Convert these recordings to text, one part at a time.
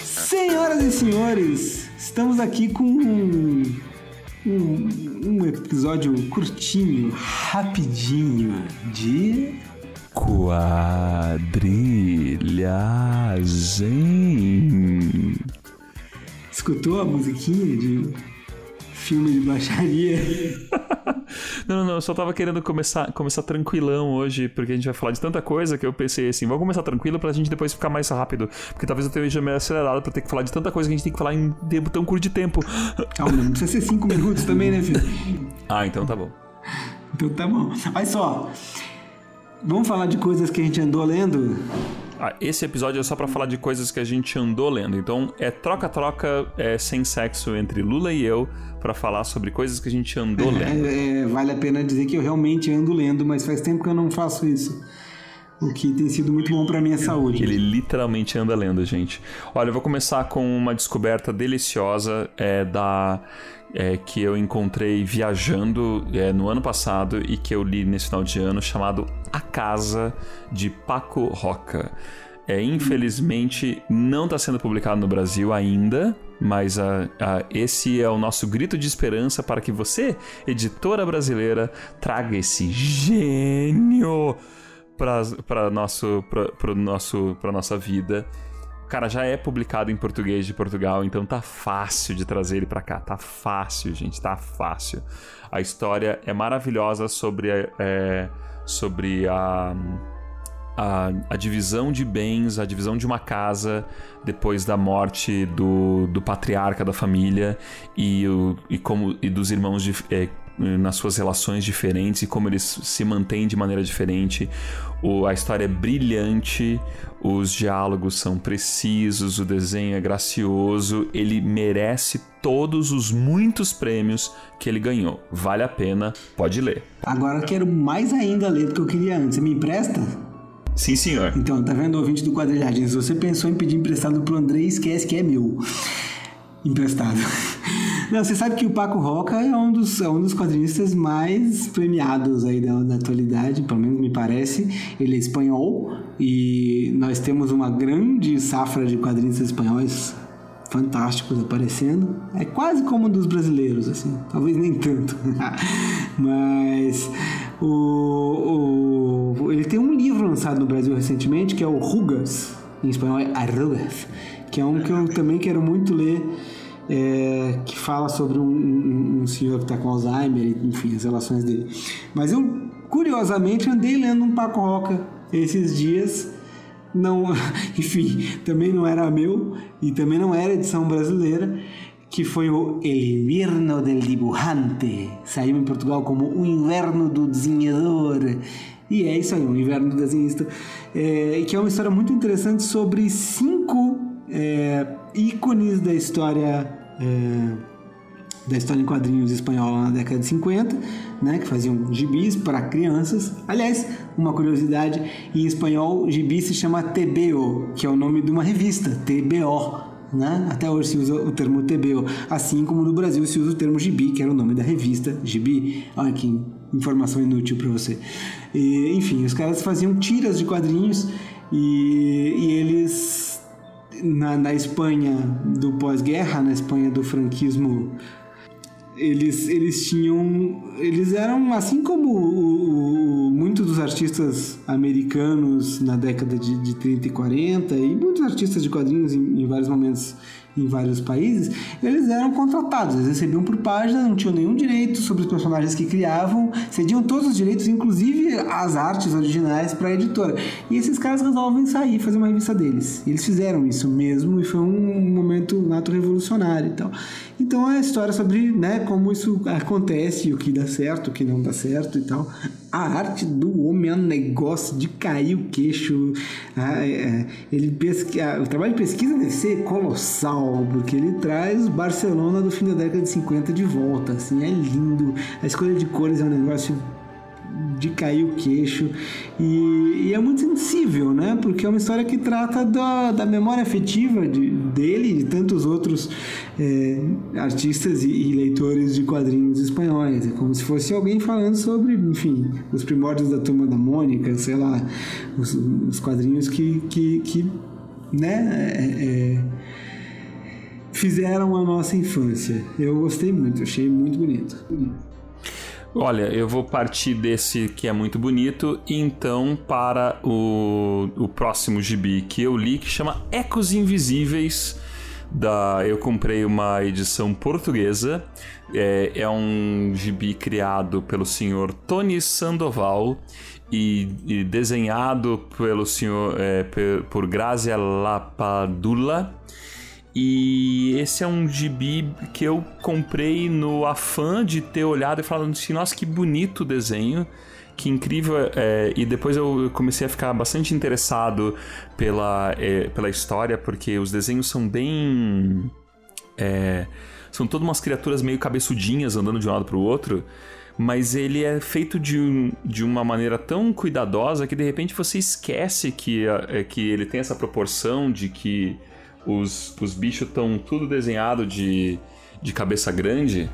Senhoras e senhores, estamos aqui com um episódio curtinho, rapidinho de quadrilhagem. Escutou a musiquinha de filme de baixaria? Não, eu só tava querendo começar tranquilão hoje, porque a gente vai falar de tanta coisa que eu pensei assim, vamos começar tranquilo pra gente depois ficar mais rápido, porque talvez eu esteja meio acelerado pra ter que falar de tanta coisa que a gente tem que falar em tempo tão curto de tempo. Não precisa ser 5 minutos também, né, filho? Então tá bom. Então tá bom. Olha só, vamos falar de coisas que a gente andou lendo? Esse episódio é só pra falar de coisas que a gente andou lendo. Então é troca-troca sem sexo entre Lula e eu pra falar sobre coisas que a gente andou lendo. Vale a pena dizer que eu realmente ando lendo, mas faz tempo que eu não faço isso. O que tem sido muito bom pra minha saúde. Ele literalmente anda lendo, gente. Olha, eu vou começar com uma descoberta deliciosa que eu encontrei viajando no ano passado e que eu li nesse final de ano, chamado A Casa, de Paco Roca. Infelizmente não está sendo publicado no Brasil ainda, mas esse é o nosso grito de esperança para que você, editora brasileira, traga esse gênio para nossa vida. Cara, já é publicado em português de Portugal, então tá fácil de trazer ele pra cá. Tá fácil, gente, tá fácil. A história é maravilhosa sobre a divisão de bens, a divisão de uma casa depois da morte do patriarca da família e dos irmãos nas suas relações diferentes e como eles se mantêm de maneira diferente. A história é brilhante, os diálogos são precisos, o desenho é gracioso, ele merece todos os muitos prêmios que ele ganhou. Vale a pena, pode ler. Agora eu quero mais ainda ler do que eu queria antes. Você me empresta? Sim, senhor. Então, tá vendo, ouvinte do Quadrilhagem? Se você pensou em pedir emprestado pro André, esquece que é meu. Emprestado. Não, você sabe que o Paco Roca é um dos quadrinistas mais premiados aí da atualidade, pelo menos me parece. Ele é espanhol e nós temos uma grande safra de quadrinistas espanhóis fantásticos aparecendo. É quase como um dos brasileiros, assim, talvez nem tanto. Mas ele tem um livro lançado no Brasil recentemente, que é o Rugas, em espanhol é Arrugas, que é um que eu também quero muito ler, que fala sobre um senhor que está com Alzheimer, enfim, as relações dele. Mas eu, curiosamente, andei lendo um Paco Roca esses dias. Não, enfim, também não era meu e também não era edição brasileira, que foi o El Invierno del Dibujante. Saiu em Portugal como O Inverno do Desenhador. E é isso aí, O Inverno do Desenhista, que é uma história muito interessante sobre 5 ícones da história em quadrinhos espanhola na década de 50, né, que faziam gibis para crianças. Aliás, uma curiosidade, em espanhol gibi se chama TBO, que é o nome de uma revista, TBO, né? Até hoje se usa o termo TBO, assim como no Brasil se usa o termo gibi, que era o nome da revista, gibi. Olha que informação inútil para você. Enfim, os caras faziam tiras de quadrinhos e eles na Espanha do pós-guerra, na Espanha do franquismo, eles eram assim como muitos dos artistas americanos na década de 30 e 40 e muitos artistas de quadrinhos em vários momentos em vários países, eles eram contratados, eles recebiam por página, não tinham nenhum direito sobre os personagens que criavam, cediam todos os direitos, inclusive as artes originais, para a editora. E esses caras resolvem sair, fazer uma revista deles. E eles fizeram isso mesmo e foi um momento, um ato revolucionário e tal. Então é a história sobre, né, como isso acontece, o que dá certo, o que não dá certo e tal. A arte do homem é um negócio de cair o queixo. O trabalho de pesquisa deve ser colossal, porque ele traz Barcelona do fim da década de 50 de volta. Assim, é lindo. A escolha de cores é um negócio de cair o queixo, e é muito sensível, né? Porque é uma história que trata da memória afetiva dele e de tantos outros artistas e leitores de quadrinhos espanhóis. É como se fosse alguém falando sobre, enfim, os primórdios da Turma da Mônica, sei lá, os quadrinhos que né, fizeram a nossa infância. Eu gostei muito, achei muito bonito. Olha, eu vou partir desse que é muito bonito, então para o próximo gibi que eu li, que chama Ecos Invisíveis. Eu comprei uma edição portuguesa. É um gibi criado pelo senhor Tony Sandoval e desenhado pelo senhor por Grazia Lapadula. E esse é um gibi que eu comprei no afã de ter olhado e falado assim, nossa, que bonito o desenho, que incrível. E depois eu comecei a ficar bastante interessado pela história, porque os desenhos são bem... são todas umas criaturas meio cabeçudinhas andando de um lado para o outro, mas ele é feito de uma maneira tão cuidadosa que de repente você esquece que ele tem essa proporção de que os bichos estão tudo desenhado de cabeça grande,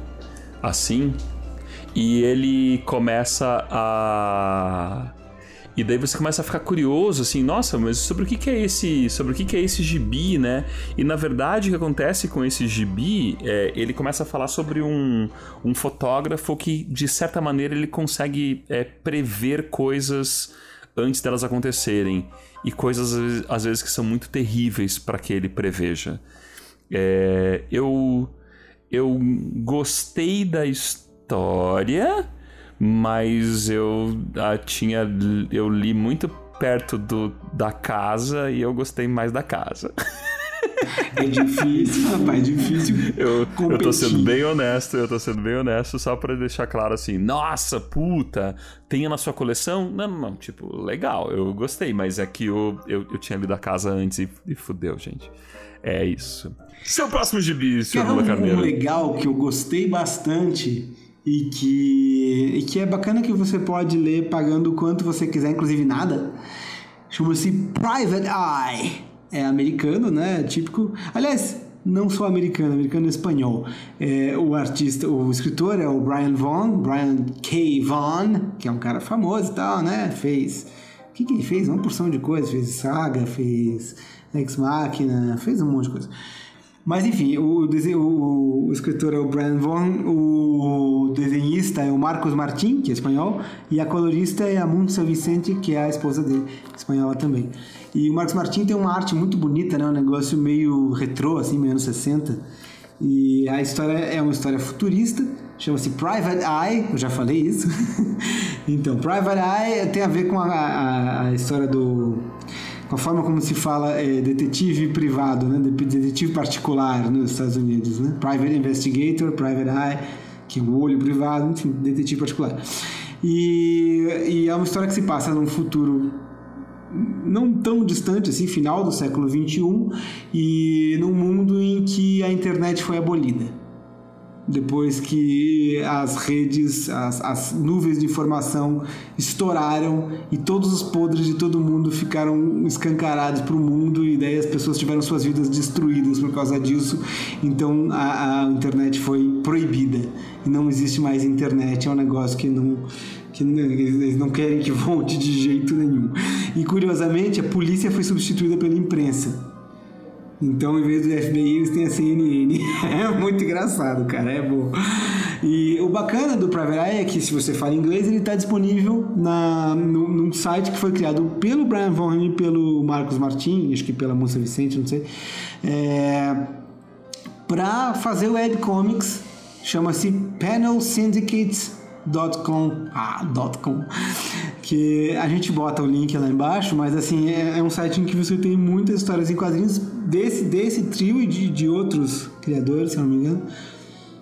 assim, e ele começa a... E daí você começa a ficar curioso, assim, nossa, mas sobre o que é esse gibi, né? E na verdade o que acontece com esse gibi ele começa a falar sobre um fotógrafo que, de certa maneira, ele consegue prever coisas antes delas acontecerem, e coisas às vezes que são muito terríveis para que ele preveja. Eu gostei da história, mas eu li muito perto da casa e eu gostei mais da casa. É difícil, rapaz, é difícil. Eu tô sendo bem honesto, só pra deixar claro assim, nossa, puta, tenha na sua coleção? Não, tipo, legal, eu gostei, mas é que eu tinha lido a casa antes e fudeu, gente. É isso. Seu próximo gibi, senhor Lula Carneiro. Um legal que eu gostei bastante e que é bacana, que você pode ler pagando o quanto você quiser, inclusive nada, chama-se Private Eye. É americano, né? Típico. Aliás, não só americano e espanhol. O escritor é o Brian K. Vaughan, que é um cara famoso e tal, né? O que ele fez? Uma porção de coisas. Fez Saga, fez Ex Machina, fez um monte de coisa. Mas enfim, o escritor é o Brian Vaughan, o desenhista é o Marcos Martín, que é espanhol, e a colorista é a Muntsa Vicente, que é a esposa dele, espanhola também. E o Marcos Martín tem uma arte muito bonita, né? Um negócio meio retrô, assim, meio anos 60. E a história é uma história futurista, chama-se Private Eye, eu já falei isso. Então, Private Eye tem a ver com a história com a forma como se fala detetive privado, né? Detetive particular nos Estados Unidos, né? Private Investigator, Private Eye, que é um olho privado, enfim, detetive particular. E é uma história que se passa num futuro não tão distante, assim, final do século XXI, e num mundo em que a internet foi abolida. Depois que as redes, as nuvens de informação estouraram e todos os podres de todo mundo ficaram escancarados para o mundo, e daí as pessoas tiveram suas vidas destruídas por causa disso. Então a internet foi proibida e não existe mais internet. É um negócio que eles não querem que volte de jeito nenhum. E curiosamente a polícia foi substituída pela imprensa. Então, em vez do FBI, eles têm a CNN. É muito engraçado, cara, é bom. E o bacana do Private Eye é que, se você fala inglês, ele está disponível num site que foi criado pelo Brian Vaughan e pelo Marcos Martín, acho que pela Moça Vicente, não sei, para fazer webcomics. Chama-se panelsyndicates.com, que a gente bota o link lá embaixo, mas assim, é um site em que você tem muitas histórias em quadrinhos desse trio e de outros criadores, se eu não me engano.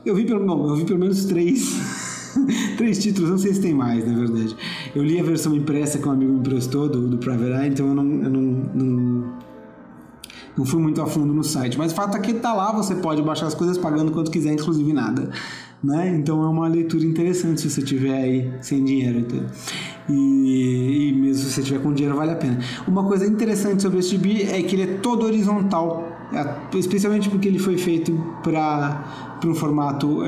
Eu vi pelo menos 3 títulos, não sei se tem mais, na verdade. Eu li a versão impressa que um amigo me emprestou do Private Eye, então eu não fui muito a fundo no site, mas o fato é que tá lá, você pode baixar as coisas pagando quanto quiser, inclusive nada. né? Então é uma leitura interessante se você tiver aí sem dinheiro, então. E mesmo se você tiver com dinheiro, vale a pena. Uma coisa interessante sobre esse gibi é que ele é todo horizontal, especialmente porque ele foi feito para um formato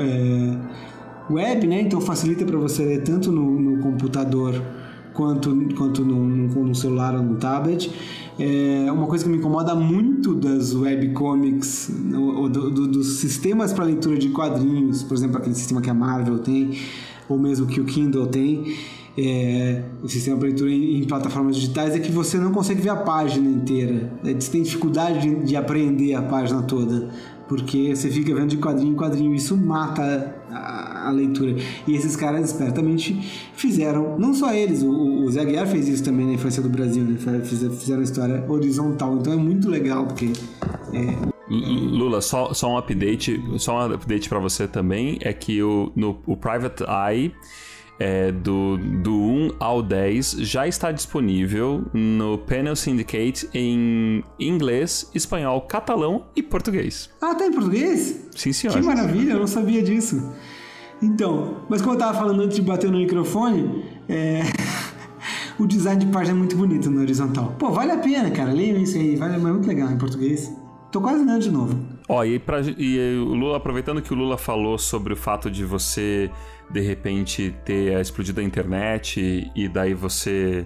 web, né? Então facilita para você ler tanto no computador quanto no celular ou no tablet. Uma coisa que me incomoda muito das webcomics, dos sistemas para leitura de quadrinhos, por exemplo, aquele sistema que a Marvel tem, ou mesmo que o Kindle tem, o sistema para leitura em plataformas digitais, é que você não consegue ver a página inteira. Você tem dificuldade de aprender a página toda, porque você fica vendo de quadrinho em quadrinho. Isso mata a leitura. E esses caras espertamente fizeram, não só eles, o Zé Aguiar fez isso também na Infância do Brasil, né? Fizeram a história horizontal. Então é muito legal, porque... Lula, só um update para você também, é que o Private Eye... do 1 ao 10 já está disponível no Panel Syndicate em inglês, espanhol, catalão e português. Ah, tá em português? Sim, senhor. Que maravilha, eu não sabia disso. Então, mas como eu tava falando antes de bater no microfone, o design de página é muito bonito no horizontal. Pô, vale a pena, cara, leiam isso aí, é muito legal em português. Tô quase lendo de novo. E o Lula, aproveitando que o Lula falou sobre o fato de você, de repente, ter explodido a internet e daí você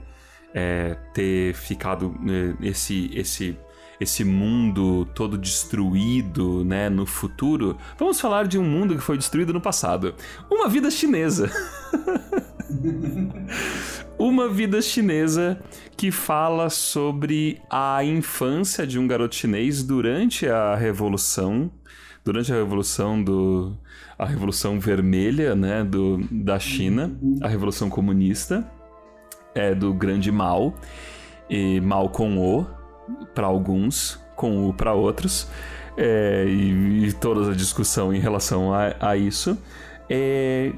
ter ficado esse mundo todo destruído, né, no futuro, vamos falar de um mundo que foi destruído no passado. Uma vida chinesa. Uma vida chinesa que fala sobre a infância de um garoto chinês durante a Revolução Vermelha, né, da China, a Revolução Comunista, do grande Mao, e Mao com O para alguns, com U para outros, e toda a discussão em relação a isso.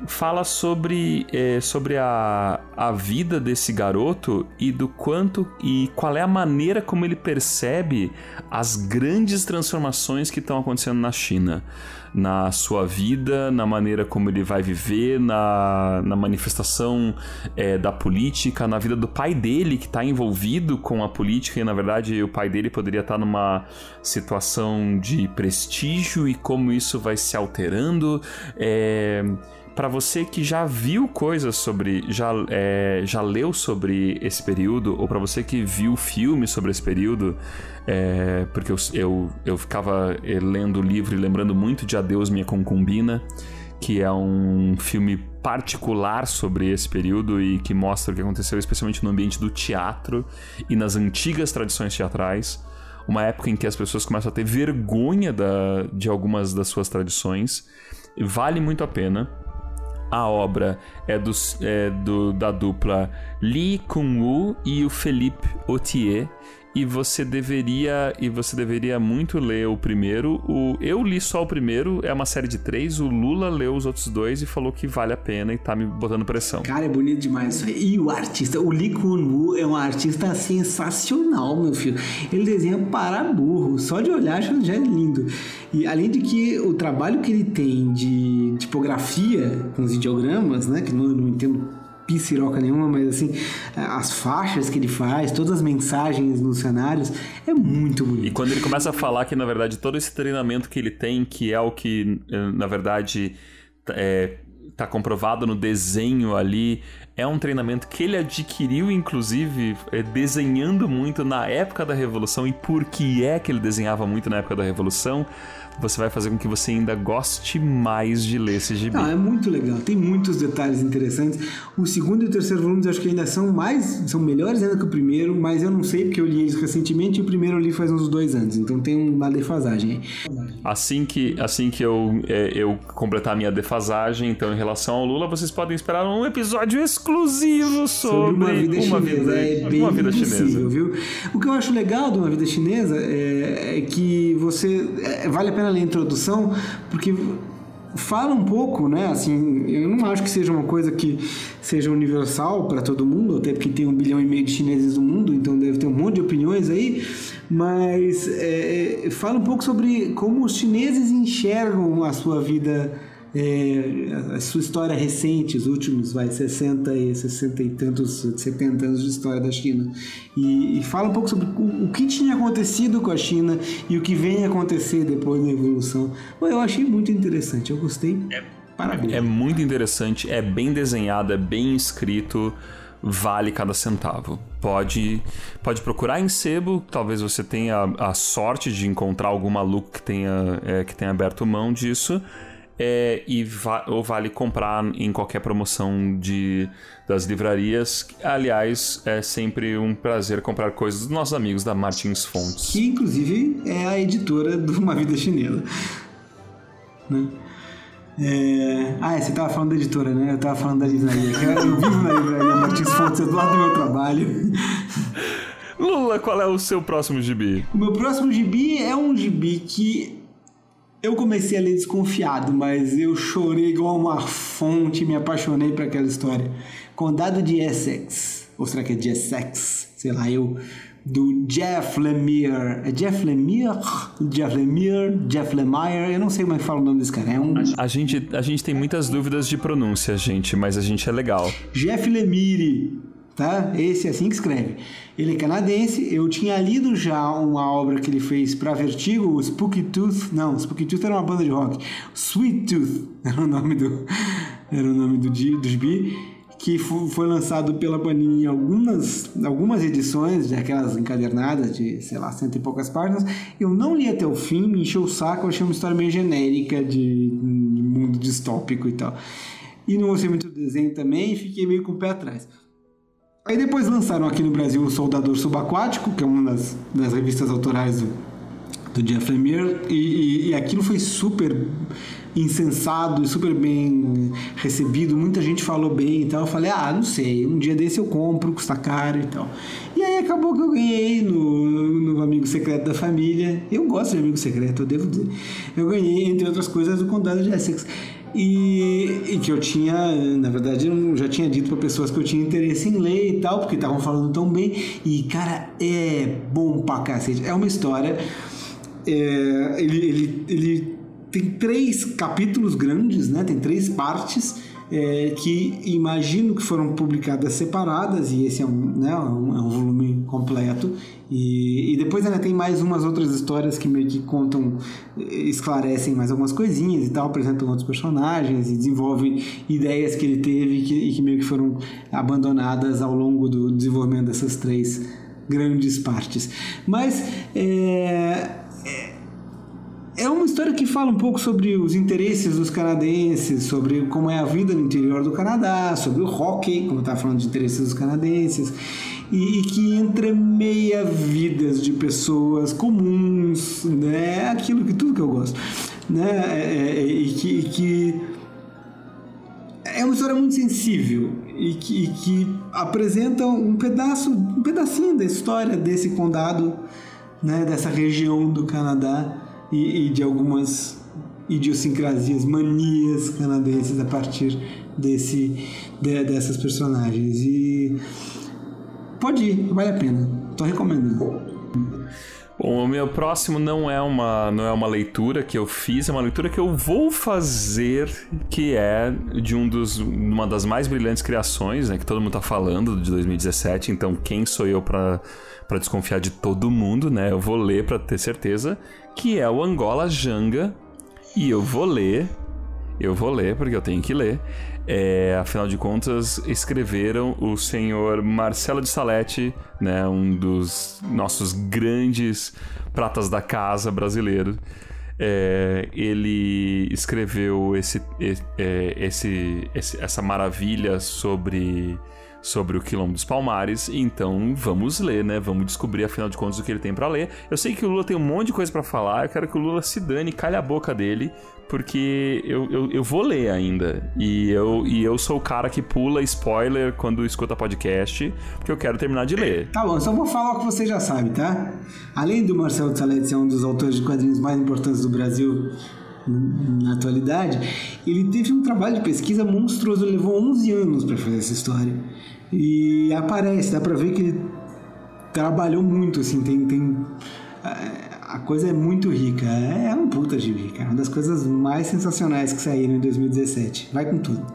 Fala sobre a vida desse garoto e do quanto e qual é a maneira como ele percebe as grandes transformações que estão acontecendo na China, na sua vida, na maneira como ele vai viver, na manifestação da política, na vida do pai dele, que está envolvido com a política, e na verdade o pai dele poderia estar numa situação de prestígio e como isso vai se alterando. Para você que já viu coisas sobre, já leu sobre esse período, ou para você que viu filmes sobre esse período, porque eu ficava lendo o livro e lembrando muito de Adeus Minha Concubina, que é um filme particular sobre esse período e que mostra o que aconteceu especialmente no ambiente do teatro e nas antigas tradições teatrais, uma época em que as pessoas começam a ter vergonha de algumas das suas tradições. Vale muito a pena. A obra é da dupla Lee Kun-woo e o Philippe Autier, e você deveria muito ler o primeiro. Eu li só o primeiro, é uma série de 3. O Lula leu os outros 2 e falou que vale a pena e tá me botando pressão. Cara, é bonito demais isso aí. E o artista, o Lee Kun-woo, é um artista sensacional, meu filho. Ele desenha para burro, só de olhar já é lindo. E além de que o trabalho que ele tem de tipografia com os ideogramas, né, que não entendo piciroca nenhuma, mas assim, as faixas que ele faz, todas as mensagens nos cenários, é muito bonito. E quando ele começa a falar que, na verdade, todo esse treinamento que ele tem, que é o que, na verdade, tá comprovado no desenho ali, é um treinamento que ele adquiriu, inclusive, desenhando muito na época da Revolução. E por que é que ele desenhava muito na época da Revolução? Você vai fazer com que você ainda goste mais de ler esse gibi. É muito legal, tem muitos detalhes interessantes. O segundo e o terceiro volumes eu acho que ainda são melhores ainda que o primeiro, mas eu não sei porque eu li eles recentemente e o primeiro eu li faz uns 2 anos, então tem uma defasagem aí. Assim que eu completar a minha defasagem, então em relação ao Lula, vocês podem esperar um episódio exclusivo sobre uma vida chinesa. Viu? O que eu acho legal de Uma Vida Chinesa é que vale a pena ler a introdução, porque fala um pouco, né, assim, eu não acho que seja uma coisa que seja universal para todo mundo, até porque tem 1,5 bilhão de chineses no mundo, então deve ter um monte de opiniões aí, mas fala um pouco sobre como os chineses enxergam a sua vida a sua história recente, os últimos 60 e tantos, 70 anos de história da China, e fala um pouco sobre o que tinha acontecido com a China e o que vem a acontecer depois da evolução. Eu achei muito interessante, eu gostei. Parabéns. É muito interessante, é bem desenhado, é bem escrito, vale cada centavo. Pode procurar em sebo, talvez você tenha a sorte de encontrar algum maluco que tenha aberto mão disso, ou vale comprar em qualquer promoção das livrarias. Aliás, é sempre um prazer comprar coisas dos nossos amigos da Martins Fontes, que inclusive é a editora do Uma Vida Chinesa, né? Você estava falando da editora, né? Eu estava falando da livraria. Eu vivo na livraria Martins Fontes, é do lado do meu trabalho. Lula, qual é o seu próximo gibi? O meu próximo gibi é um gibi que eu comecei a ler desconfiado, mas eu chorei igual uma fonte e me apaixonei por aquela história. Condado de Essex, ou será que é de Essex? Sei lá, do Jeff Lemire. É Jeff Lemire? Jeff Lemire? Eu não sei como é que fala o nome desse cara. A gente tem muitas dúvidas de pronúncia, gente, mas a gente é legal. Jeff Lemire, tá? Esse é assim que escreve. Ele é canadense. Eu tinha lido já uma obra que ele fez pra Vertigo, o Spooky Tooth. Não, Spooky Tooth era uma banda de rock. Sweet Tooth era o nome do gibi, que foi lançado pela Panini em algumas edições, aquelas encadernadas de, sei lá, 100 e poucas páginas. Eu não li até o fim, me encheu o saco, eu achei uma história meio genérica de mundo distópico e tal. E não gostei muito do desenho também, e fiquei meio com o pé atrás. Aí depois lançaram aqui no Brasil o Soldador Subaquático, que é uma das revistas autorais do Jeff Lemire, e aquilo foi super insensado e super bem recebido, muita gente falou bem e tal. Eu falei, não sei, um dia desse eu compro, custa caro e tal. E aí acabou que eu ganhei no Amigo Secreto da Família. Eu gosto de Amigo Secreto, eu devo dizer. Eu ganhei, entre outras coisas, o Condado de Essex. E que eu tinha, na verdade, eu já tinha dito para pessoas que eu tinha interesse em ler e tal, porque estavam falando tão bem. E, cara, é bom pra cacete. É uma história... Ele tem 3 capítulos grandes, né? Tem 3 partes que imagino que foram publicadas separadas, e esse é um volume completo, e depois ainda tem mais umas outras histórias que meio que contam, esclarecem mais algumas coisinhas e tal, apresentam outros personagens e desenvolvem ideias que ele teve e que meio que foram abandonadas ao longo do desenvolvimento dessas 3 grandes partes. Mas é uma história que fala um pouco sobre os interesses dos canadenses, sobre como é a vida no interior do Canadá, sobre o hockey, como eu estava falando de interesses dos canadenses, e que entremeia vidas de pessoas comuns, né? Tudo que eu gosto, né? E que é uma história muito sensível e que apresenta um pedacinho da história desse condado, né? Dessa região do Canadá, e de algumas idiosincrasias, manias canadenses a partir dessas personagens. E pode ir, vale a pena, tô recomendando. Bom, o meu próximo não é uma leitura que eu fiz, é uma leitura que eu vou fazer, que é de uma das mais brilhantes criações, né, que todo mundo tá falando, de 2017, então quem sou eu pra desconfiar de todo mundo, né? Eu vou ler pra ter certeza, que é o Angola Janga, e eu vou ler porque eu tenho que ler. Afinal de contas, escreveram o senhor Marcelo de Salete, né, um dos nossos grandes pratas da casa brasileiro. Ele escreveu essa maravilha sobre o Quilombo dos Palmares, então vamos ler, né? Vamos descobrir, afinal de contas, o que ele tem pra ler. Eu sei que o Lula tem um monte de coisa pra falar, eu quero que o Lula se dane, calhe a boca dele, porque eu vou ler ainda. E eu sou o cara que pula spoiler quando escuta podcast, porque eu quero terminar de ler. Tá bom, só vou falar o que você já sabe, tá? Além do Marcelo de Salete ser um dos autores de quadrinhos mais importantes do Brasil na atualidade, ele teve um trabalho de pesquisa monstruoso, levou 11 anos para fazer essa história. E dá pra ver que ele trabalhou muito, assim, tem a coisa é muito rica. É um puta gibi, cara. Uma das coisas mais sensacionais que saíram em 2017. Vai com tudo.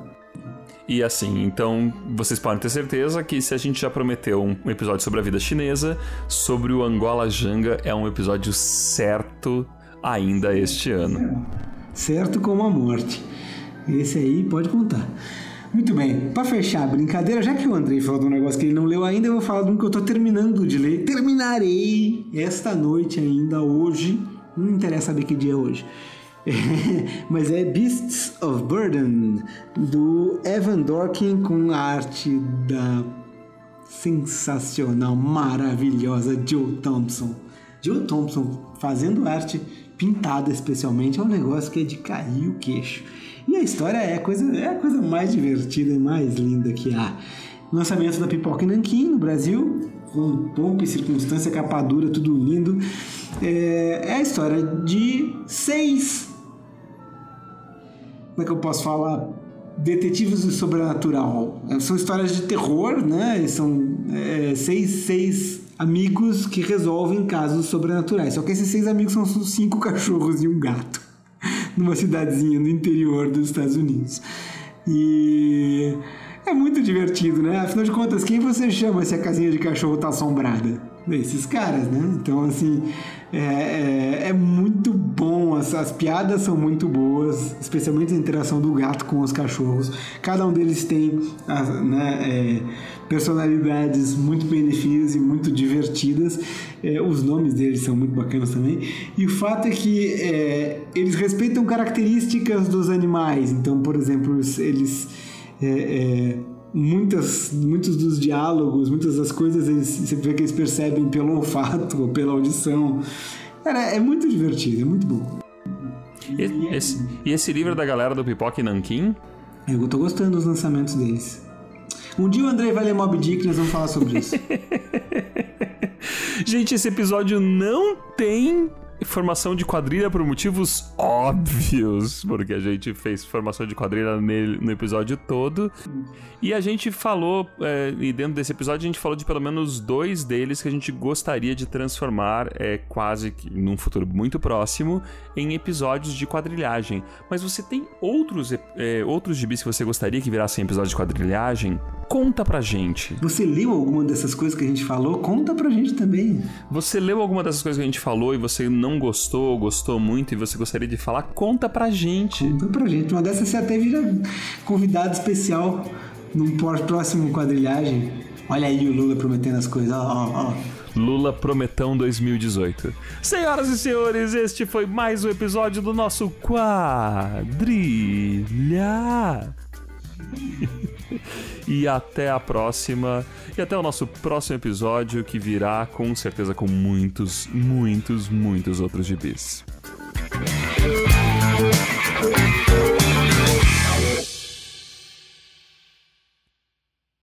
E assim, então vocês podem ter certeza que se a gente já prometeu um episódio sobre a vida chinesa, sobre o Angola Janga é um episódio certo ainda este ano. Certo como a morte. Esse aí pode contar. Muito bem, pra fechar a brincadeira, já que o Andrei falou de um negócio que ele não leu ainda, eu vou falar de um que eu tô terminando de ler. Terminarei esta noite ainda, hoje. Não interessa saber que dia é hoje. Mas é Beasts of Burden, do Evan Dorkin, com a arte da sensacional, maravilhosa Joe Thompson. Joe Thompson fazendo arte pintada especialmente é um negócio que é de cair o queixo. E a história é a coisa mais divertida e mais linda que há. Lançamento da Pipoca e Nanquim no Brasil, com pompa e circunstância, capa dura, tudo lindo. É a história de 6... Como é que eu posso falar? Detetives do sobrenatural. São histórias de terror, né? São 6 amigos que resolvem casos sobrenaturais. Só que esses 6 amigos são 5 cachorros e um gato. Numa cidadezinha no interior dos Estados Unidos. E é muito divertido, né? Afinal de contas, quem você chama se a casinha de cachorro tá assombrada? Esses caras, né? Então, assim, é muito bom. As piadas são muito boas, especialmente a interação do gato com os cachorros. Cada um deles tem personalidades muito bem definidas e muito divertidas. Os nomes deles são muito bacanas também. E o fato é que eles respeitam características dos animais. Então, por exemplo, eles... muitos dos diálogos, muitas das coisas você vê que eles percebem pelo olfato ou pela audição. Cara, é muito divertido, é muito bom. E esse livro é da galera do Pipoca e Nanquim? Eu tô gostando dos lançamentos deles. Um dia o Andrei vai ler Moby Dick e nós vamos falar sobre isso. Gente, esse episódio não tem formação de quadrilha por motivos óbvios, porque a gente fez formação de quadrilha no episódio todo, e a gente falou, e dentro desse episódio a gente falou de pelo menos 2 deles que a gente gostaria de transformar, quase que num futuro muito próximo, em episódios de quadrilhagem. Mas você tem outros gibis que você gostaria que virassem episódios de quadrilhagem? Conta pra gente. Você leu alguma dessas coisas que a gente falou? Conta pra gente também. Você leu alguma dessas coisas que a gente falou e você não gostou, gostou muito e você gostaria de falar? Conta pra gente. Conta pra gente. Uma dessas você até vira convidado especial num próximo quadrilhagem. Olha aí o Lula prometendo as coisas. Ó. Lula Prometão 2018. Senhoras e senhores, este foi mais um episódio do nosso Quadrilha. E até a próxima. E até o nosso próximo episódio, que virá com certeza com muitos outros gibis.